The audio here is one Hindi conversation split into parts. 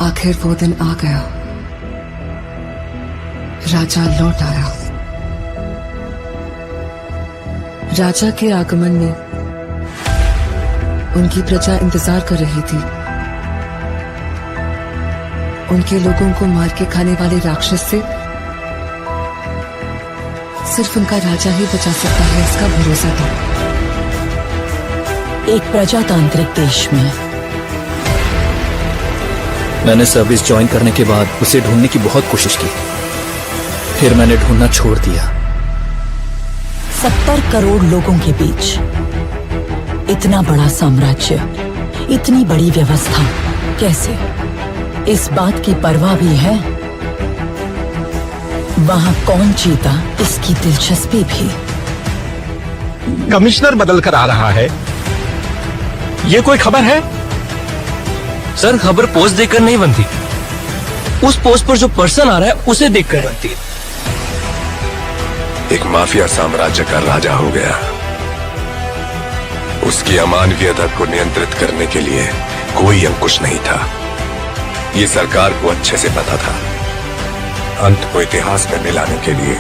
आखिर वो दिन आ गया। राजा लौट आया। राजा के आगमन में उनकी प्रजा इंतजार कर रही थी। उनके लोगों को मार के खाने वाले राक्षस से सिर्फ उनका राजा ही बचा सकता है, इसका भरोसा था। एक प्रजातांत्रिक देश में मैंने सर्विस ज्वाइन करने के बाद उसे ढूंढने की बहुत कोशिश की, फिर मैंने ढूंढना छोड़ दिया। 70 करोड़ लोगों के बीच इतना बड़ा साम्राज्य, इतनी बड़ी व्यवस्था, कैसे? इस बात की परवाह भी है वहां कौन जीता, इसकी दिलचस्पी भी। कमिश्नर बदल कर आ रहा है, ये कोई खबर है? सर, खबर पोस्ट देखकर नहीं बनती, उस पोस्ट पर जो पर्सन आ रहा है उसे देखकर बनती है। एक माफिया साम्राज्य का राजा हो गया। उसकी अमानवीयता को नियंत्रित करने के लिए कोई अंकुश नहीं था। ये सरकार को अच्छे से पता था। अंत को इतिहास में मिलाने के लिए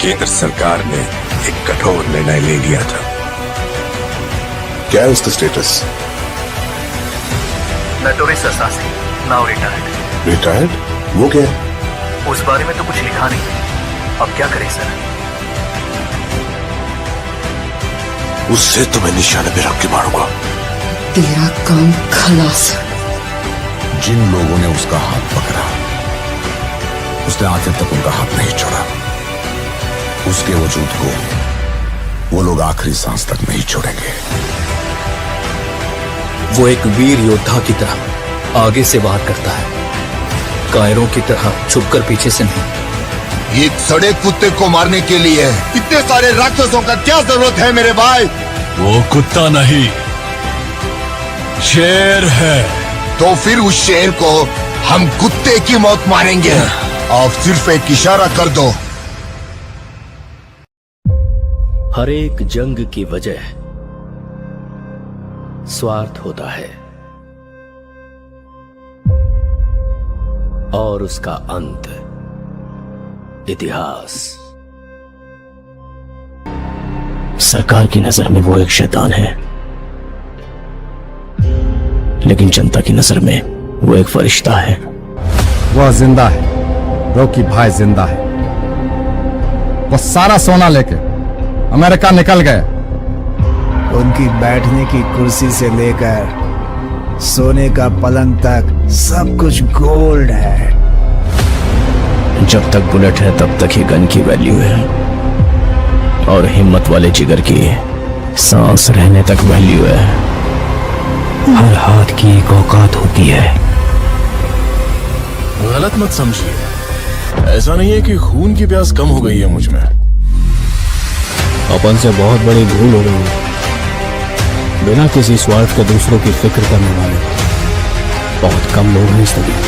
केंद्र सरकार ने एक कठोर निर्णय ले लिया था। क्या है उसका status? Notorious assassin, now retired. Retired? वो क्या है? उस बारे में तो कुछ लिखा नहीं। अब क्या करें सर? उससे तो मैं निशाने पे रख के मारूंगा। तेरा काम खलास। जिन लोगों ने उसका हाथ पकड़ा, उसने आखिर तक उनका हाथ नहीं छोड़ा। उसके वजूद को वो लोग आखिरी सांस तक नहीं छोड़ेंगे। वो एक वीर योद्धा की तरह आगे से वार करता है, कायरों की तरह छुपकर पीछे से नहीं। एक सड़े कुत्ते को मारने के लिए इतने सारे राक्षसों का क्या जरूरत है मेरे भाई? वो कुत्ता नहीं, शेर है। तो फिर उस शेर को हम कुत्ते की मौत मारेंगे। आप सिर्फ एक इशारा कर दो। हर एक जंग की वजह स्वार्थ होता है और उसका अंत इतिहास। सरकार की नजर में वो एक शैतान है, लेकिन जनता की नजर में वो एक फरिश्ता है। वह जिंदा है, रॉकी भाई जिंदा है। वो सारा सोना लेके अमेरिका निकल गए। उनकी बैठने की कुर्सी से लेकर सोने का पलंग तक सब कुछ गोल्ड है। जब तक बुलेट है तब तक ही गन की वैल्यू है, और हिम्मत वाले जिगर की सांस रहने तक वैल्यू है। हर हाथ की एक औकात होती है। गलत मत समझिए, ऐसा नहीं है कि खून की प्यास कम हो गई है मुझ में। अपन से बहुत बड़ी भूल हो गई है। बिना किसी स्वार्थ के दूसरों की फिक्र करने वाले बहुत कम लोग हैं इस दुनिया।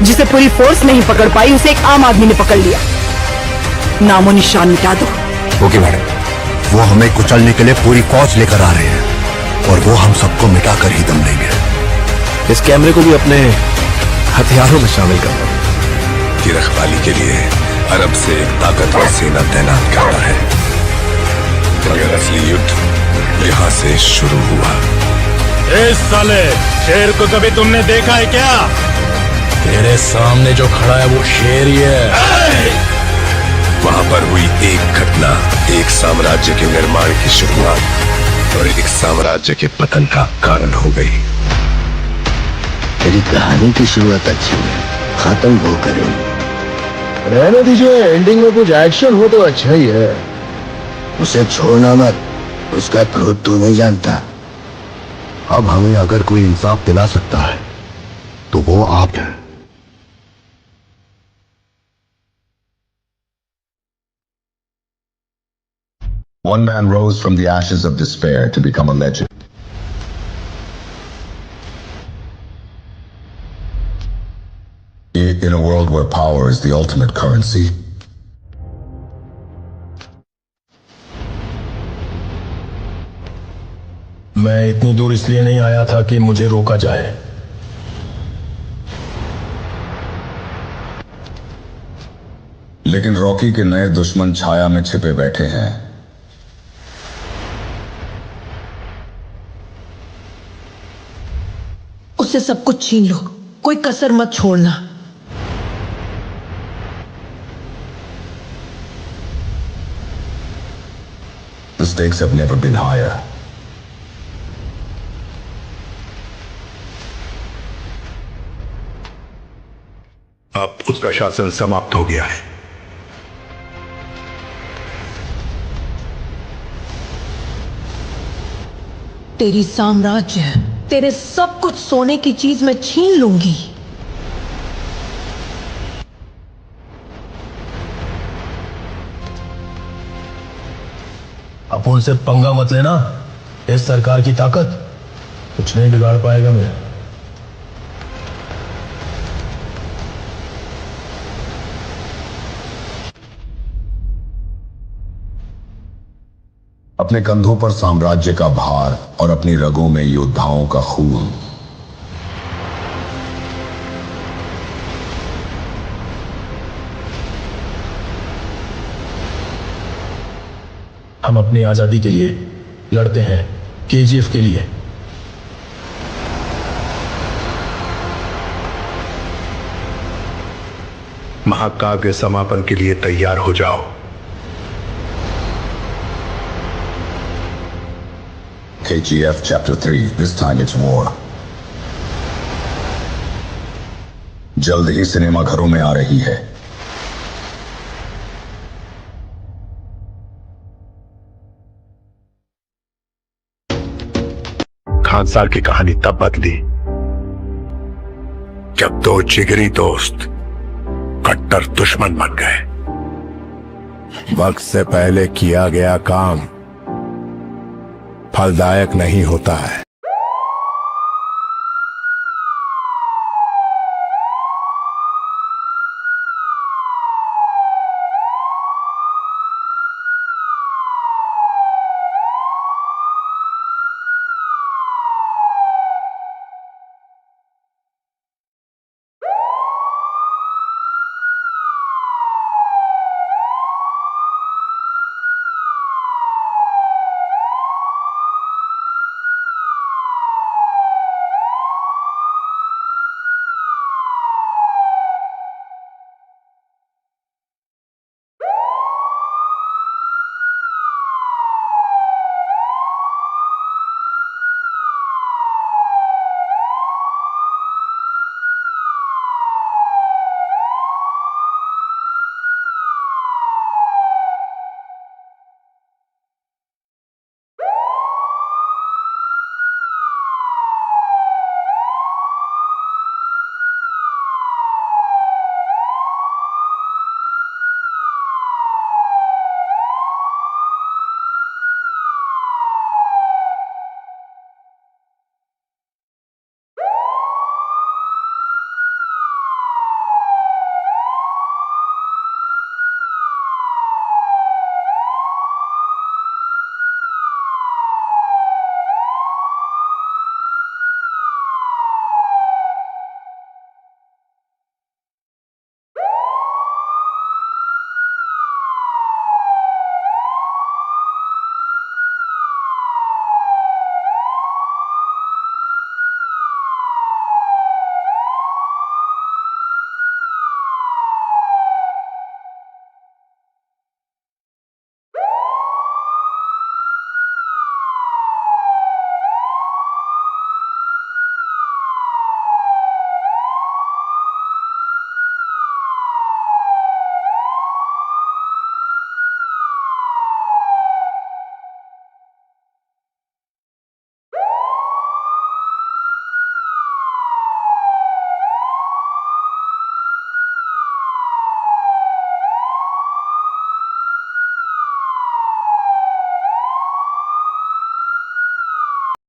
जिसे पूरी फोर्स नहीं पकड़ पाई, उसे एक आम आदमी ने पकड़ लिया। नामो निशान मिटा दो। ओके मैडम, वो हमें कुचलने के लिए पूरी फौज लेकर आ रहे हैं और वो हम सबको मिटाकर ही दम लेंगे। इस कैमरे को भी अपने हथियारों में शामिल कर लो। की रखवाली के लिए अरब से एक ताकतवर सेना तैनात करता है, मगर असली युद्ध यहाँ से शुरू हुआ। इस साले शेर को कभी तुमने देखा है क्या? तेरे सामने जो खड़ा है वो शेर ही है। वहां पर हुई एक घटना एक साम्राज्य के निर्माण की शुरुआत और एक साम्राज्य के पतन का कारण हो गई। तेरी कहानी की शुरुआत अच्छी है, खत्म वो करें। रहने दीजिए, एंडिंग में कुछ एक्शन हो तो अच्छा ही है। उसे छोड़ना मत, उसका क्रोध तू नहीं जानता। अब हमें अगर कोई इंसाफ दिला सकता है तो वो आप हैं। One man rose from the ashes of despair to become a legend. In a world where power is the ultimate currency, मैं इतनी दूर इसलिए नहीं आया था कि मुझे रोका जाए। लेकिन रॉकी के नए दुश्मन छाया में छिपे बैठे हैं। उससे सब कुछ छीन लो, कोई कसर मत छोड़ना। The stakes have never been higher. अब उसका शासन समाप्त हो गया है। तेरी साम्राज्य, तेरे सब कुछ सोने की चीज में छीन लूंगी। अब उनसे पंगा मत लेना। इस सरकार की ताकत कुछ नहीं बिगाड़ पाएगा मेरा। अपने कंधों पर साम्राज्य का भार और अपनी रगों में योद्धाओं का खून। हम अपनी आजादी के लिए लड़ते हैं, केजीएफ के लिए। महाकाव्य समापन के लिए तैयार हो जाओ। KGF Chapter 3, this time it's war. जल्द ही सिनेमा घरों में आ रही है। खानसार की कहानी तब बदली जब दो जिगरी दोस्त कट्टर दुश्मन बन गए। वक्त से पहले किया गया काम फलदायक नहीं होता है।